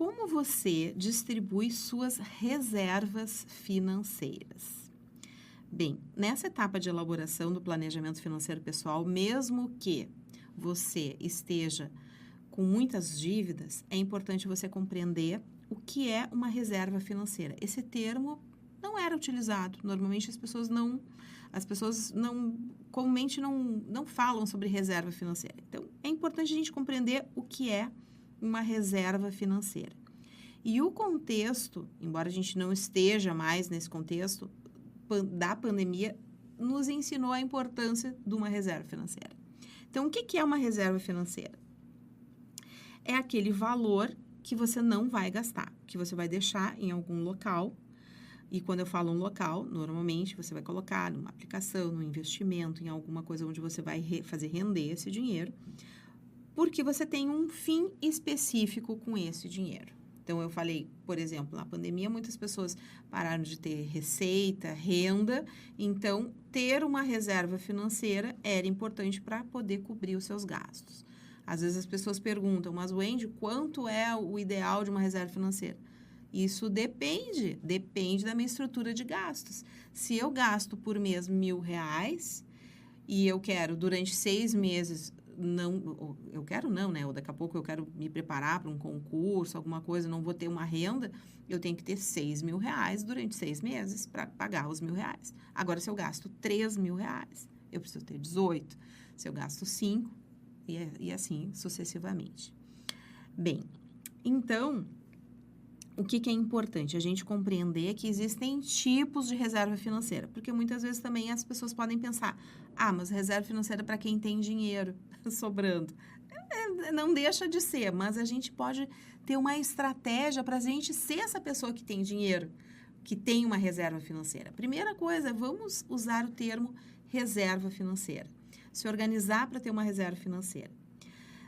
como você distribui suas reservas financeiras? Bem, nessa etapa de elaboração do planejamento financeiro pessoal, mesmo que você esteja com muitas dívidas, é importante você compreender o que é uma reserva financeira. Esse termo não era utilizado. Normalmente as pessoas comumente não falam sobre reserva financeira. Então, é importante a gente compreender o que é uma reserva financeira. E o contexto, embora a gente não esteja mais nesse contexto da pandemia, nos ensinou a importância de uma reserva financeira. Então, o que é uma reserva financeira? É aquele valor que você não vai gastar, que você vai deixar em algum local. E quando eu falo um local, normalmente você vai colocar numa aplicação, num investimento, em alguma coisa onde você vai fazer render esse dinheiro, porque você tem um fim específico com esse dinheiro. Então, eu falei, por exemplo, na pandemia, muitas pessoas pararam de ter receita, renda, então, ter uma reserva financeira era importante para poder cobrir os seus gastos. Às vezes as pessoas perguntam, mas Wendy, quanto é o ideal de uma reserva financeira? Isso depende da minha estrutura de gastos. Se eu gasto por mês R$1.000 e eu quero durante 6 meses, ou daqui a pouco eu quero me preparar para um concurso, alguma coisa, não vou ter uma renda, eu tenho que ter R$6.000 durante 6 meses para pagar os R$1.000. Agora, se eu gasto R$3.000, eu preciso ter 18. Se eu gasto 5, e assim sucessivamente. Bem, então, o que é importante? A gente compreender que existem tipos de reserva financeira, porque muitas vezes também as pessoas podem pensar, mas reserva financeira é para quem tem dinheiro sobrando. Não deixa de ser, mas a gente pode ter uma estratégia para a gente ser essa pessoa que tem dinheiro, que tem uma reserva financeira. Primeira coisa, vamos usar o termo reserva financeira. Se organizar para ter uma reserva financeira.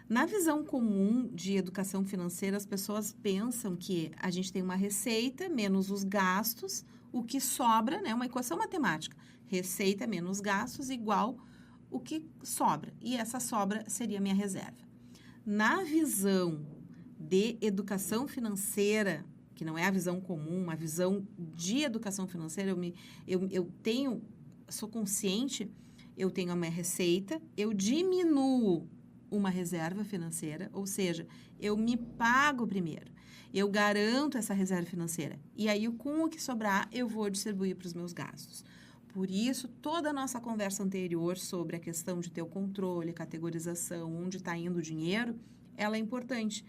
Na visão comum de educação financeira, as pessoas pensam que a gente tem uma receita menos os gastos, o que sobra, né? Uma equação matemática. Receita menos gastos igual o que sobra. E essa sobra seria a minha reserva. Na visão de educação financeira, que não é a visão comum, a visão de educação financeira, sou consciente, eu tenho a minha receita, eu diminuo uma reserva financeira, ou seja, eu me pago primeiro, eu garanto essa reserva financeira, e aí com o que sobrar eu vou distribuir para os meus gastos. Por isso, toda a nossa conversa anterior sobre a questão de ter o controle, categorização, onde está indo o dinheiro, ela é importante,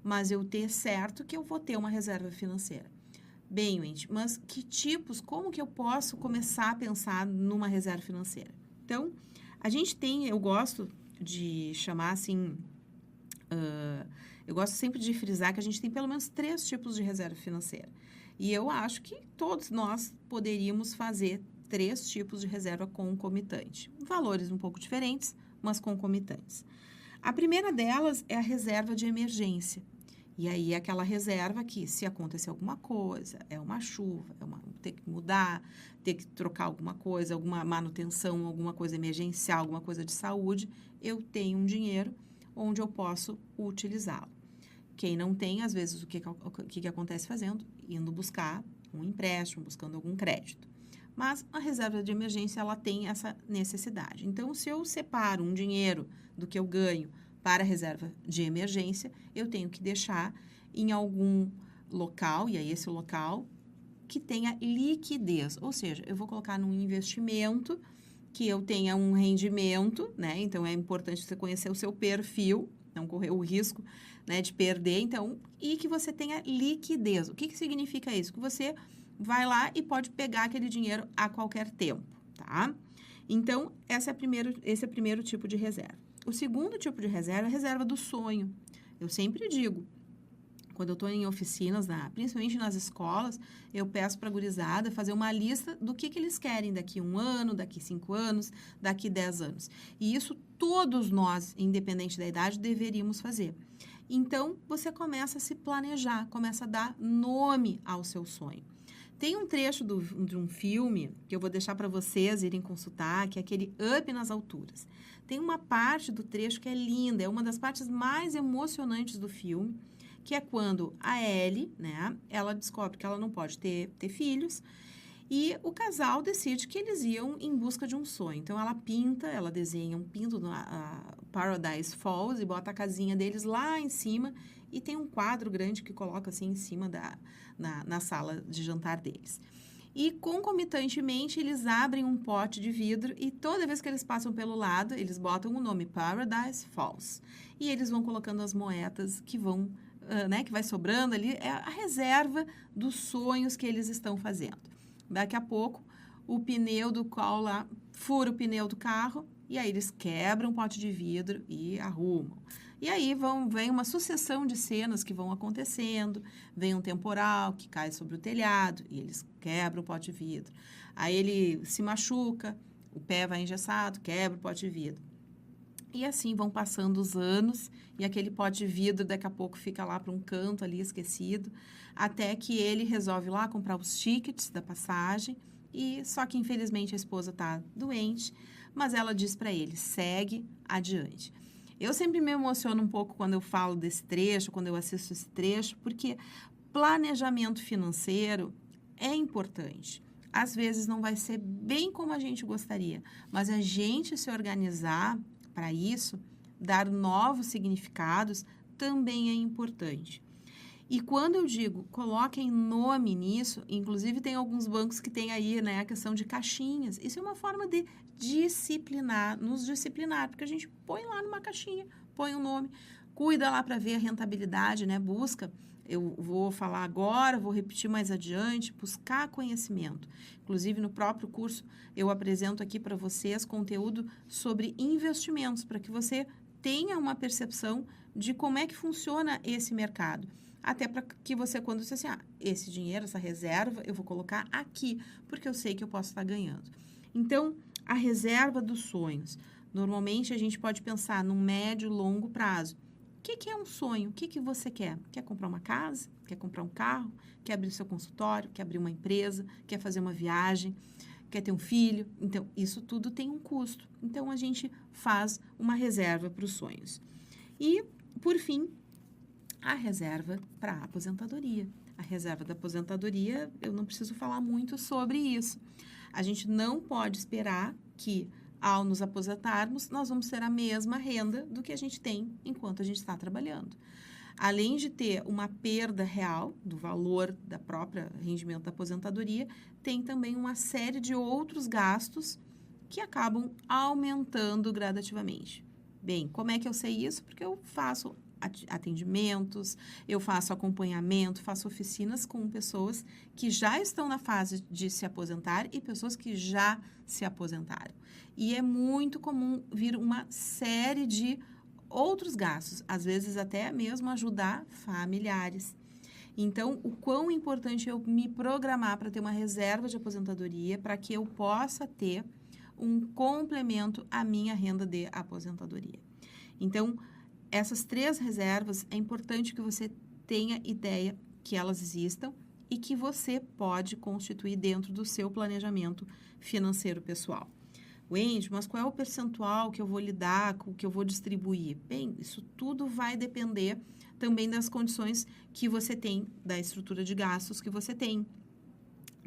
mas eu ter certo que eu vou ter uma reserva financeira. Bem, Wendy, mas que tipos, como que eu posso começar a pensar numa reserva financeira? Então, eu gosto de chamar assim, eu gosto sempre de frisar que a gente tem pelo menos 3 tipos de reserva financeira. E eu acho que todos nós poderíamos fazer 3 tipos de reserva concomitante. Valores um pouco diferentes, mas concomitantes. A primeira delas é a reserva de emergência. E aí é aquela reserva que, se acontecer alguma coisa, é uma chuva, ter que mudar, ter que trocar alguma coisa, alguma manutenção, alguma coisa emergencial, alguma coisa de saúde, eu tenho um dinheiro onde eu posso utilizá-lo. Quem não tem, às vezes, o que acontece fazendo? Indo buscar um empréstimo, buscando algum crédito. Mas a reserva de emergência, ela tem essa necessidade. Então, se eu separo um dinheiro do que eu ganho para a reserva de emergência, eu tenho que deixar em algum local, e aí esse local que tenha liquidez, ou seja, eu vou colocar num investimento que eu tenha um rendimento, né? Então, é importante você conhecer o seu perfil, não correr o risco, né, de perder, então, e que você tenha liquidez. O que significa isso? Que você vai lá e pode pegar aquele dinheiro a qualquer tempo, tá? Então, esse é o primeiro tipo de reserva. O segundo tipo de reserva é a reserva do sonho. Eu sempre digo, quando eu estou em oficinas, principalmente nas escolas, eu peço para a gurizada fazer uma lista do que eles querem daqui 1 ano, daqui 5 anos, daqui 10 anos. E isso todos nós, independente da idade, deveríamos fazer. Então, você começa a se planejar, começa a dar nome ao seu sonho. Tem um trecho de um filme que eu vou deixar para vocês irem consultar, que é aquele Up nas Alturas. Tem uma parte do trecho que é linda, é uma das partes mais emocionantes do filme, que é quando a Ellie, né, ela descobre que ela não pode ter filhos, e o casal decide que eles iam em busca de um sonho. Então, ela desenha um pinto na Paradise Falls e bota a casinha deles lá em cima e tem um quadro grande que coloca assim em cima na sala de jantar deles. E, concomitantemente, eles abrem um pote de vidro e toda vez que eles passam pelo lado, eles botam o nome Paradise Falls. E eles vão colocando as moedas que vão, né, que vai sobrando ali, é a reserva dos sonhos que eles estão fazendo. Daqui a pouco, o pneu do qual lá fura o pneu do carro e aí eles quebram o pote de vidro e arrumam. E aí vem uma sucessão de cenas que vão acontecendo, vem um temporal que cai sobre o telhado e eles quebram o pote de vidro. Aí ele se machuca, o pé vai engessado, quebra o pote de vidro. E assim vão passando os anos e aquele pote de vidro daqui a pouco fica lá para um canto ali esquecido, até que ele resolve lá comprar os tickets da passagem e só que infelizmente a esposa está doente, mas ela diz para ele, segue adiante. Eu sempre me emociono um pouco quando eu falo desse trecho, quando eu assisto esse trecho, porque planejamento financeiro é importante. Às vezes não vai ser bem como a gente gostaria, mas a gente se organizar para isso, dar novos significados, também é importante. E quando eu digo, coloquem nome nisso, inclusive tem alguns bancos que têm aí, né, a questão de caixinhas. Isso é uma forma de nos disciplinar, porque a gente põe lá numa caixinha, põe um nome, cuida lá para ver a rentabilidade, né, busca. Eu vou falar agora, vou repetir mais adiante, buscar conhecimento. Inclusive, no próprio curso, eu apresento aqui para vocês conteúdo sobre investimentos, para que você tenha uma percepção de como é que funciona esse mercado. Até para que você, quando você assim, esse dinheiro, essa reserva, eu vou colocar aqui, porque eu sei que eu posso estar ganhando. Então, a reserva dos sonhos. Normalmente, a gente pode pensar num médio e longo prazo. O que é um sonho? O que você quer? Quer comprar uma casa? Quer comprar um carro? Quer abrir seu consultório? Quer abrir uma empresa? Quer fazer uma viagem? Quer ter um filho? Então, isso tudo tem um custo. Então, a gente faz uma reserva para os sonhos. E, por fim, a reserva para a aposentadoria. A reserva da aposentadoria, eu não preciso falar muito sobre isso. A gente não pode esperar que, ao nos aposentarmos, nós vamos ter a mesma renda do que a gente tem enquanto a gente está trabalhando. Além de ter uma perda real do valor da própria rendimento da aposentadoria, tem também uma série de outros gastos que acabam aumentando gradativamente. Bem, como é que eu sei isso? Porque eu faço atendimentos, eu faço acompanhamento, faço oficinas com pessoas que já estão na fase de se aposentar e pessoas que já se aposentaram. E é muito comum vir uma série de outros gastos, às vezes até mesmo ajudar familiares. Então, o quão importante é eu me programar para ter uma reserva de aposentadoria para que eu possa ter um complemento à minha renda de aposentadoria. Então, essas 3 reservas, é importante que você tenha ideia que elas existam e que você pode constituir dentro do seu planejamento financeiro pessoal. Wendy, mas qual é o percentual que eu vou lidar, com que eu vou distribuir? Bem, isso tudo vai depender também das condições que você tem, da estrutura de gastos que você tem.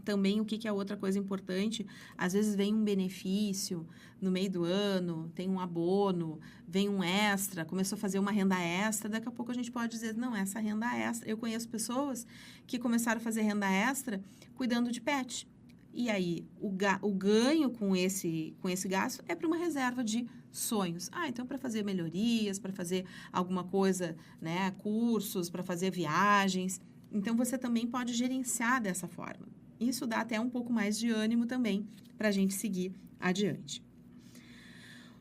Também, o que é outra coisa importante, às vezes vem um benefício no meio do ano, tem um abono, vem um extra, começou a fazer uma renda extra, daqui a pouco a gente pode dizer, não, essa renda extra, eu conheço pessoas que começaram a fazer renda extra cuidando de pet. E aí, o ganho com esse gasto é para uma reserva de sonhos. Então, para fazer melhorias, para fazer alguma coisa, né, cursos, para fazer viagens. Então, você também pode gerenciar dessa forma. Isso dá até um pouco mais de ânimo também para a gente seguir adiante.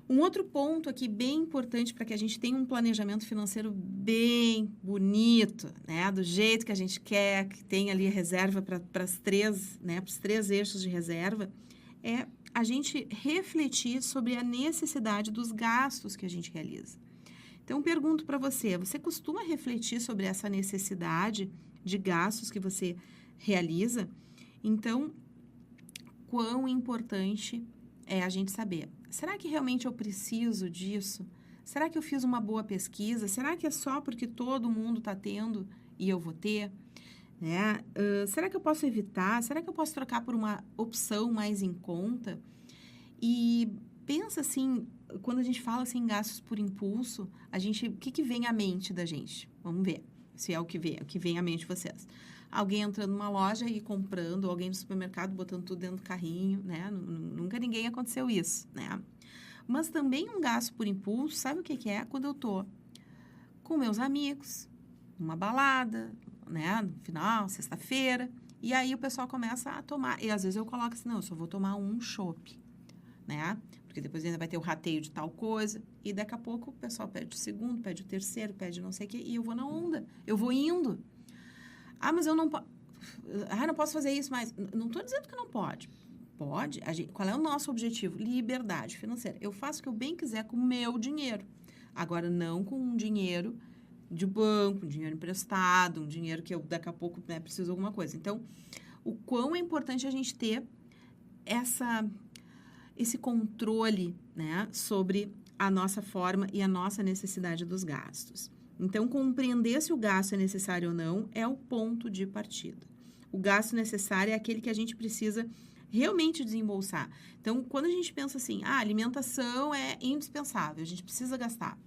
Um outro ponto aqui bem importante para que a gente tenha um planejamento financeiro bem bonito, né? Do jeito que a gente quer, que tenha ali reserva para os 3, né? Para os 3 eixos de reserva, é a gente refletir sobre a necessidade dos gastos que a gente realiza. Então, pergunto para você, você costuma refletir sobre essa necessidade de gastos que você realiza? Então, quão importante é a gente saber, será que realmente eu preciso disso? Será que eu fiz uma boa pesquisa? Será que é só porque todo mundo está tendo e eu vou ter? Né? Será que eu posso evitar? Será que eu posso trocar por uma opção mais em conta? E pensa assim, quando a gente fala assim, em gastos por impulso, o que vem à mente da gente? Vamos ver se é o que vem à mente de vocês. Alguém entrando numa loja e comprando, alguém no supermercado botando tudo dentro do carrinho, né? Nunca ninguém aconteceu isso, né? Mas também um gasto por impulso, sabe o que é? Quando eu tô com meus amigos, numa balada, né? No final, sexta-feira, e aí o pessoal começa a tomar. E às vezes eu coloco assim, não, eu só vou tomar um chopp, né? Porque depois ainda vai ter o rateio de tal coisa. E daqui a pouco o pessoal pede o segundo, pede o terceiro, pede não sei o quê. E eu vou na onda. Eu vou indo. Ah, mas eu não posso... Ah, não posso fazer isso mais. Não estou dizendo que não pode. Pode. Qual é o nosso objetivo? Liberdade financeira. Eu faço o que eu bem quiser com o meu dinheiro. Agora, não com um dinheiro de banco, um dinheiro emprestado, um dinheiro que eu daqui a pouco, né, preciso de alguma coisa. Então, o quão é importante a gente ter esse controle, né, sobre a nossa forma e a nossa necessidade dos gastos. Então, compreender se o gasto é necessário ou não é o ponto de partida. O gasto necessário é aquele que a gente precisa realmente desembolsar. Então, quando a gente pensa assim, alimentação é indispensável, a gente precisa gastar.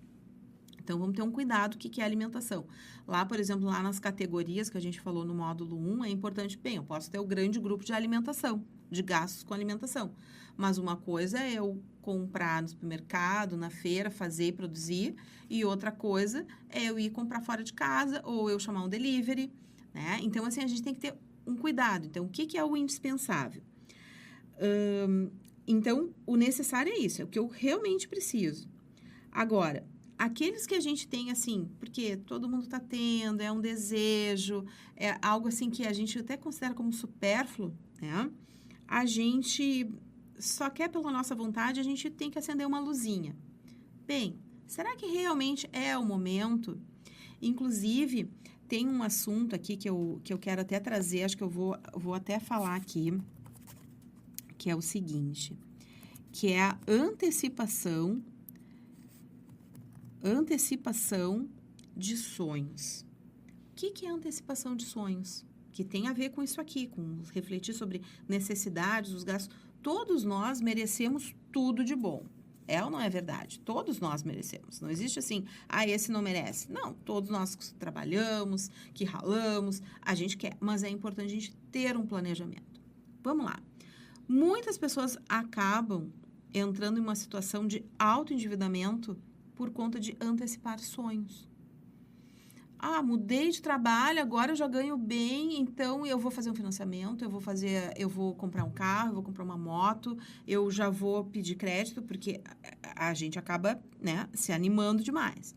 Então, vamos ter um cuidado o que é alimentação. Lá, por exemplo, lá nas categorias que a gente falou no módulo 1, é importante, bem, eu posso ter o grande grupo de alimentação, de gastos com alimentação. Mas uma coisa é eu comprar no supermercado, na feira, fazer e produzir, e outra coisa é eu ir comprar fora de casa ou eu chamar um delivery, né? Então, assim, a gente tem que ter um cuidado. Então, o que é o indispensável? Então, o necessário é isso, é o que eu realmente preciso. Agora, aqueles que a gente tem, assim, porque todo mundo está tendo, é um desejo, é algo assim que a gente até considera como supérfluo, né? A gente só quer pela nossa vontade, a gente tem que acender uma luzinha. Bem, será que realmente é o momento? Inclusive, tem um assunto aqui que eu quero até trazer, acho que eu vou até falar aqui, que é o seguinte, que é a antecipação de sonhos. O que é antecipação de sonhos? Que tem a ver com isso aqui, com refletir sobre necessidades, os gastos. Todos nós merecemos tudo de bom. É ou não é verdade? Todos nós merecemos. Não existe assim, esse não merece. Não, todos nós que trabalhamos, que ralamos, a gente quer. Mas é importante a gente ter um planejamento. Vamos lá. Muitas pessoas acabam entrando em uma situação de autoendividamento por conta de antecipar sonhos. Mudei de trabalho, agora eu já ganho bem, então eu vou fazer um financiamento, eu vou comprar um carro, eu vou comprar uma moto, eu já vou pedir crédito, porque a gente acaba, né, se animando demais.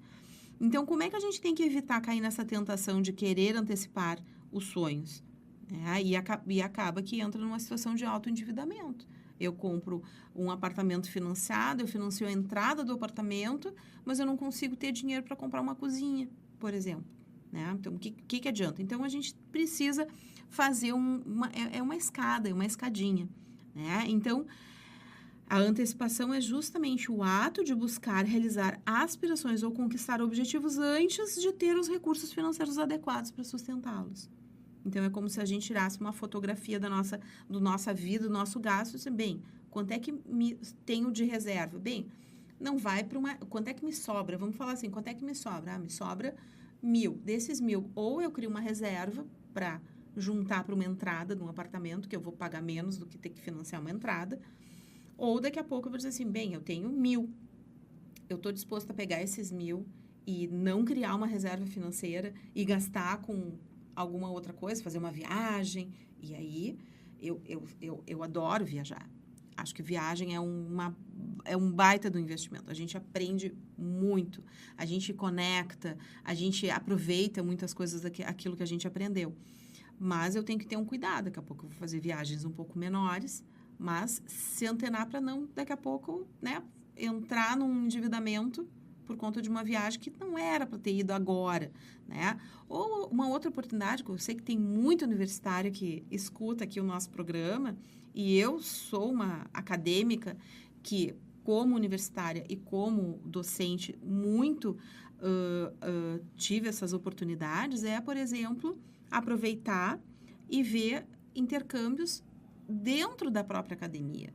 Então, como é que a gente tem que evitar cair nessa tentação de querer antecipar os sonhos? E acaba que entra numa situação de autoendividamento. Eu compro um apartamento financiado, eu financio a entrada do apartamento, mas eu não consigo ter dinheiro para comprar uma cozinha, por exemplo. Né? Então, o que adianta? Então, a gente precisa fazer uma escada, uma escadinha. Né? Então, a antecipação é justamente o ato de buscar realizar aspirações ou conquistar objetivos antes de ter os recursos financeiros adequados para sustentá-los. Então, é como se a gente tirasse uma fotografia da nossa vida, do nosso gasto, e disse, bem, quanto é que tenho de reserva? Bem, não vai para uma... Quanto é que me sobra? Vamos falar assim, quanto é que me sobra? Me sobra 1.000. Desses 1.000, ou eu crio uma reserva para juntar para uma entrada de um apartamento, que eu vou pagar menos do que ter que financiar uma entrada, ou daqui a pouco eu vou dizer assim, bem, eu tenho 1.000. Eu estou disposta a pegar esses 1.000 e não criar uma reserva financeira e gastar com alguma outra coisa, fazer uma viagem. E aí, eu adoro viajar. Acho que viagem é um baita do investimento. A gente aprende muito, a gente conecta, a gente aproveita muitas coisas daquilo que a gente aprendeu. Mas eu tenho que ter um cuidado. Daqui a pouco eu vou fazer viagens um pouco menores, mas se antenar para não, daqui a pouco, né, entrar num endividamento por conta de uma viagem que não era para ter ido agora, né? Ou uma outra oportunidade, que eu sei que tem muito universitário que escuta aqui o nosso programa, e eu sou uma acadêmica que, como universitária e como docente, muito tive essas oportunidades, por exemplo, aproveitar e ver intercâmbios dentro da própria academia.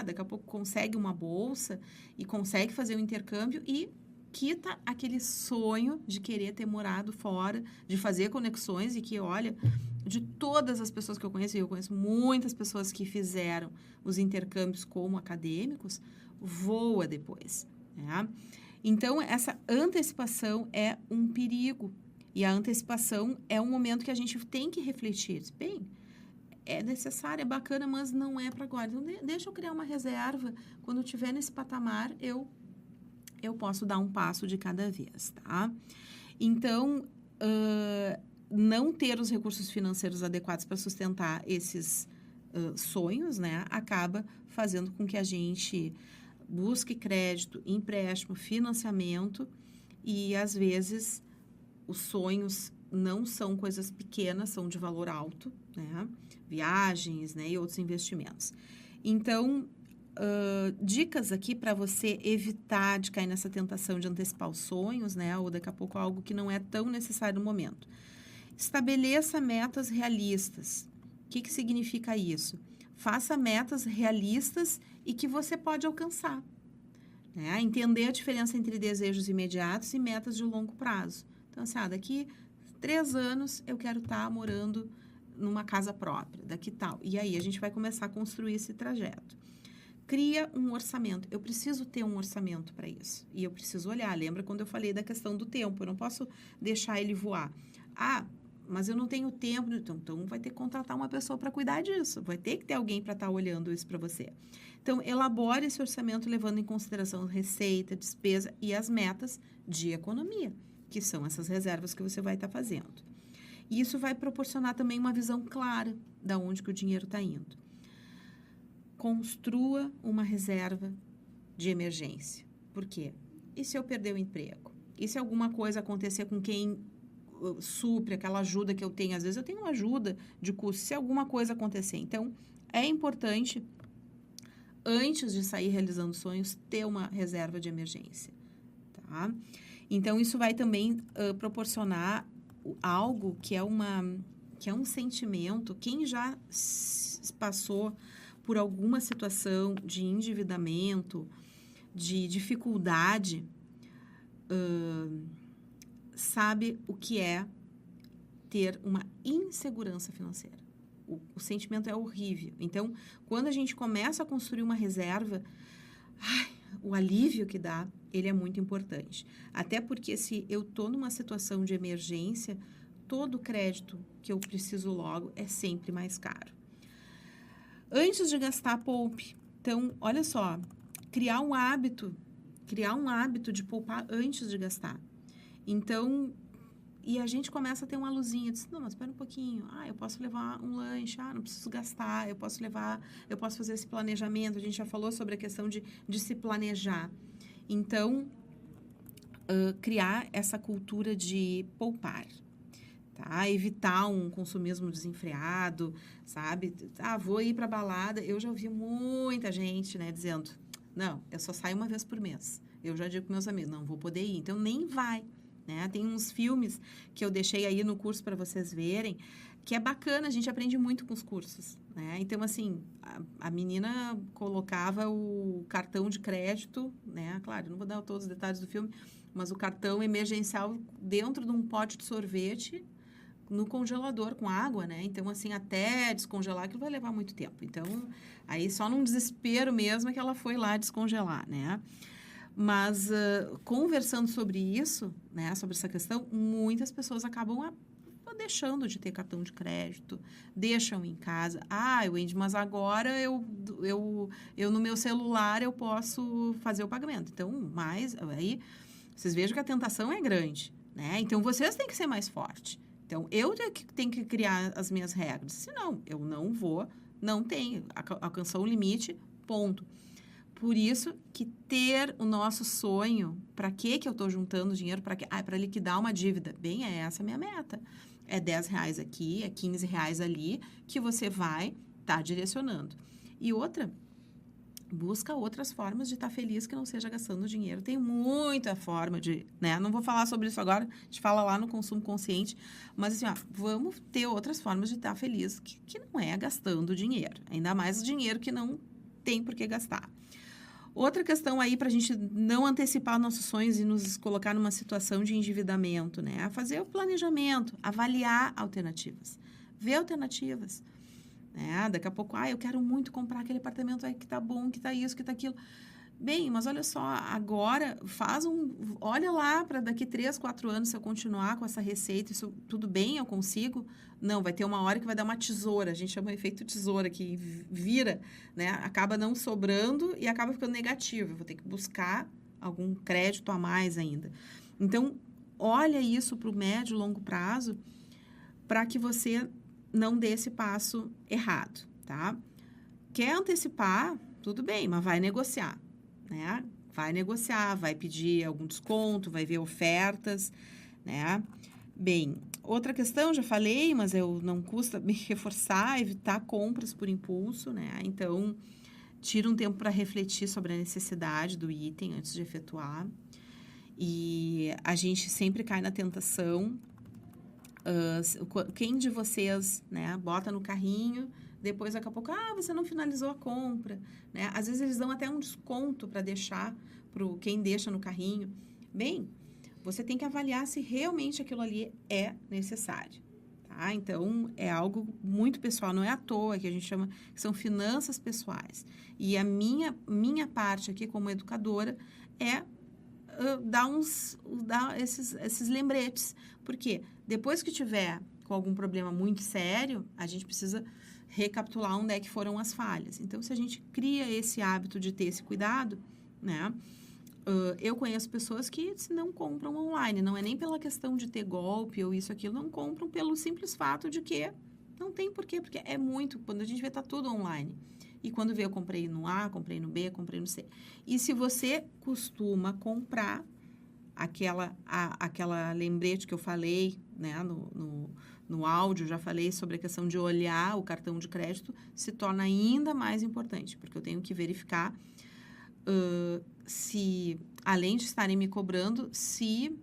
Daqui a pouco consegue uma bolsa e consegue fazer um intercâmbio e quita aquele sonho de querer ter morado fora, de fazer conexões e que, olha, de todas as pessoas que eu conheço, e eu conheço muitas pessoas que fizeram os intercâmbios como acadêmicos, voa depois. Então, essa antecipação é um perigo. E a antecipação é um momento que a gente tem que refletir. Bem, é necessário, é bacana, mas não é para agora. Então, deixa eu criar uma reserva. Quando eu estiver nesse patamar, eu posso dar um passo de cada vez, tá? Então, não ter os recursos financeiros adequados para sustentar esses sonhos, né? Acaba fazendo com que a gente busque crédito, empréstimo, financiamento e, às vezes, os sonhos não são coisas pequenas, são de valor alto, né? Viagens, né? E outros investimentos. Então, dicas aqui para você evitar de cair nessa tentação de antecipar os sonhos, né? Ou daqui a pouco algo que não é tão necessário no momento. Estabeleça metas realistas. O que significa isso? Faça metas realistas e que você pode alcançar. Né? Entender a diferença entre desejos imediatos e metas de longo prazo. Então, assim, daqui 3 anos eu quero estar morando numa casa própria, daqui tal. E aí a gente vai começar a construir esse trajeto. Cria um orçamento. Eu preciso ter um orçamento para isso. E eu preciso olhar. Lembra quando eu falei da questão do tempo? Eu não posso deixar ele voar. Mas eu não tenho tempo. Então vai ter que contratar uma pessoa para cuidar disso. Vai ter que ter alguém para estar olhando isso para você. Então, elabore esse orçamento levando em consideração receita, despesa e as metas de economia, que são essas reservas que você vai estar fazendo. E isso vai proporcionar também uma visão clara de onde que o dinheiro está indo. Construa uma reserva de emergência. Por quê? E se eu perder o emprego? E se alguma coisa acontecer com quem supre aquela ajuda que eu tenho? Às vezes eu tenho uma ajuda de custo, se alguma coisa acontecer. Então, é importante, antes de sair realizando sonhos, ter uma reserva de emergência. Tá? Então, isso vai também proporcionar algo que é um sentimento. Quem já passou por alguma situação de endividamento, de dificuldade, sabe o que é ter uma insegurança financeira. O sentimento é horrível. Então, quando a gente começa a construir uma reserva, o alívio que dá, ele é muito importante. Até porque se eu estou numa situação de emergência, todo o crédito que eu preciso logo é sempre mais caro. Antes de gastar, poupe. Então, olha só, criar um hábito de poupar antes de gastar. Então, e a gente começa a ter uma luzinha, diz, não, mas espera um pouquinho, eu posso levar um lanche, não preciso gastar, eu posso fazer esse planejamento, a gente já falou sobre a questão de se planejar. Então, criar essa cultura de poupar. Tá? Evitar um consumismo desenfreado, sabe? Vou ir para balada. Eu já ouvi muita gente, né, dizendo, não, eu só saio uma vez por mês. Eu já digo para meus amigos, não vou poder ir. Então, nem vai. Né? Tem uns filmes que eu deixei aí no curso para vocês verem, que é bacana, a gente aprende muito com os cursos. Né? Então, assim, a menina colocava o cartão de crédito, né? Claro, eu não vou dar todos os detalhes do filme, mas o cartão emergencial dentro de um pote de sorvete, no congelador com água, né? Então, assim, até descongelar, aquilo vai levar muito tempo. Então, aí só num desespero mesmo é que ela foi lá descongelar, né? Mas, conversando sobre isso, né? Sobre essa questão, muitas pessoas acabam deixando de ter cartão de crédito, deixam em casa. Wendy, mas agora eu no meu celular eu posso fazer o pagamento. Então, aí, vocês vejam que a tentação é grande, né? Então, vocês têm que ser mais fortes. Então, eu tenho que criar as minhas regras. Senão, eu não tenho. Alcançou o limite, ponto. Por isso que ter o nosso sonho, para que eu estou juntando dinheiro? Para liquidar uma dívida. Bem, essa a minha meta. É R$10 aqui, é R$15 ali, que você vai estar direcionando. E outra, Busca outras formas de estar feliz que não seja gastando dinheiro. Tem muita forma de, né? Não vou falar sobre isso agora, a gente fala lá no consumo consciente, mas assim, ó, vamos ter outras formas de estar feliz que não é gastando dinheiro. Ainda mais o dinheiro que não tem por que gastar. Outra questão aí para a gente não antecipar nossos sonhos e nos colocar numa situação de endividamento, né? É fazer o planejamento, avaliar alternativas, ver alternativas. Daqui a pouco, eu quero muito comprar aquele apartamento aí que tá bom, que tá isso, que tá aquilo. Bem, mas olha só, agora olha lá para daqui 3, 4 anos, se eu continuar com essa receita, isso tudo bem, eu consigo? Não, vai ter uma hora que vai dar uma tesoura, a gente chama de efeito tesoura, que vira, né? Acaba não sobrando e acaba ficando negativo. Eu vou ter que buscar algum crédito a mais ainda. Então, olha isso para o médio e longo prazo, para que você não dê esse passo errado, tá? Quer antecipar? Tudo bem, mas vai negociar, né? Vai negociar, vai pedir algum desconto, vai ver ofertas, né? Bem, outra questão, já falei, mas eu não custa me reforçar, evitar compras por impulso, né? Então, tira um tempo para refletir sobre a necessidade do item antes de efetuar. E a gente sempre cai na tentação. Quem de vocês, né, bota no carrinho, depois daqui a pouco, você não finalizou a compra, né? Às vezes eles dão até um desconto para deixar para quem deixa no carrinho. Bem, você tem que avaliar se realmente aquilo ali é necessário, tá? Então, é algo muito pessoal, não é à toa que a gente chama, que são finanças pessoais. E a minha parte aqui como educadora é dar esses lembretes. Por quê? Depois que tiver com algum problema muito sério, a gente precisa recapitular onde é que foram as falhas. Então, se a gente cria esse hábito de ter esse cuidado, né? Eu conheço pessoas que não compram online. Não é nem pela questão de ter golpe ou isso, aquilo. Não compram pelo simples fato de que não tem porquê. Porque é muito... Quando a gente vê, tá tudo online. E quando vê, eu comprei no A, comprei no B, comprei no C. E se você costuma comprar aquela lembrete que eu falei, né, no áudio, já falei sobre a questão de olhar o cartão de crédito, se torna ainda mais importante, porque eu tenho que verificar se, além de estarem me cobrando, se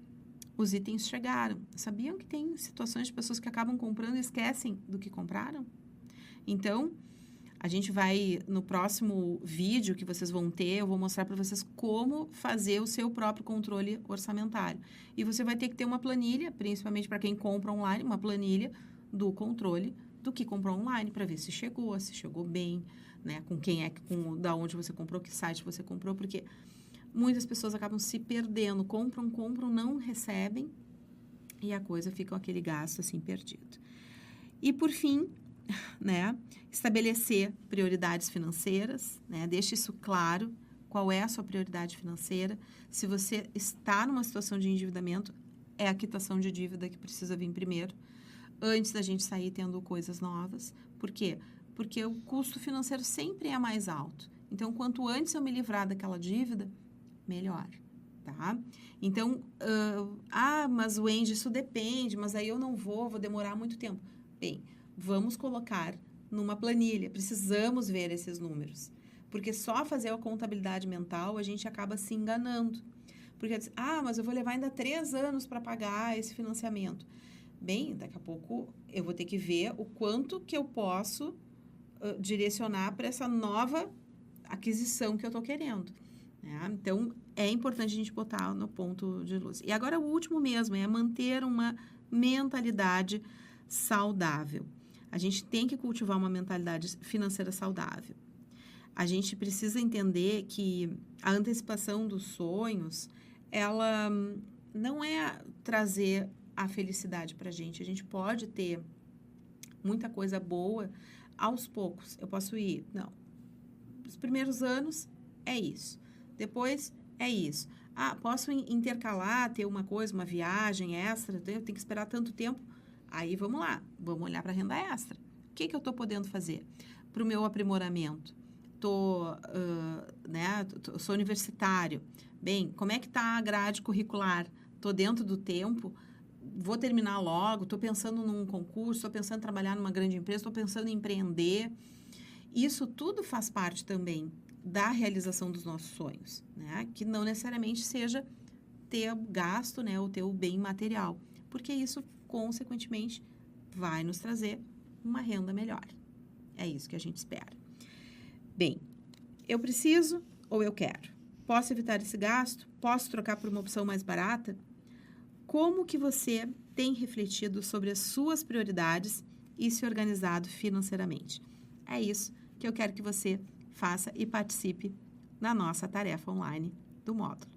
os itens chegaram. Sabiam que tem situações de pessoas que acabam comprando e esquecem do que compraram? Então, a gente vai, no próximo vídeo que vocês vão ter, eu vou mostrar para vocês como fazer o seu próprio controle orçamentário. E você vai ter que ter uma planilha, principalmente para quem compra online, uma planilha do controle do que comprou online, para ver se chegou bem, né? Com quem da onde você comprou, que site você comprou, porque muitas pessoas acabam se perdendo, compram, não recebem, e a coisa fica aquele gasto assim perdido. E por fim, né, estabelecer prioridades financeiras, né, deixe isso claro, qual é a sua prioridade financeira. Se você está numa situação de endividamento, é a quitação de dívida que precisa vir primeiro, antes da gente sair tendo coisas novas. Por quê? Porque o custo financeiro sempre é mais alto. Então, quanto antes eu me livrar daquela dívida, melhor, tá? Então, mas Wendy, isso depende, mas aí eu não vou demorar muito tempo. Bem, vamos colocar numa planilha, precisamos ver esses números. Porque só fazer a contabilidade mental, a gente acaba se enganando. Porque, mas eu vou levar ainda 3 anos para pagar esse financiamento. Bem, daqui a pouco eu vou ter que ver o quanto que eu posso direcionar para essa nova aquisição que eu estou querendo. Né? Então, é importante a gente botar no ponto de luz. E agora, o último mesmo é manter uma mentalidade saudável. A gente tem que cultivar uma mentalidade financeira saudável. A gente precisa entender que a antecipação dos sonhos, ela não é trazer a felicidade para a gente. A gente pode ter muita coisa boa aos poucos. Eu posso ir, os primeiros anos é isso. Depois é isso. Posso intercalar, ter uma coisa, uma viagem extra, eu tenho que esperar tanto tempo. Aí vamos lá, vamos olhar para a renda extra. O que eu estou podendo fazer para o meu aprimoramento? Sou universitário. Bem, como é que está a grade curricular? Estou dentro do tempo? Vou terminar logo? Estou pensando num concurso? Estou pensando em trabalhar numa grande empresa? Estou pensando em empreender? Isso tudo faz parte também da realização dos nossos sonhos, né? Que não necessariamente seja ter gasto, né? Ou ter o bem material, porque isso, consequentemente, vai nos trazer uma renda melhor. É isso que a gente espera. Bem, eu preciso ou eu quero? Posso evitar esse gasto? Posso trocar por uma opção mais barata? Como que você tem refletido sobre as suas prioridades e se organizado financeiramente? É isso que eu quero que você faça e participe na nossa tarefa online do módulo.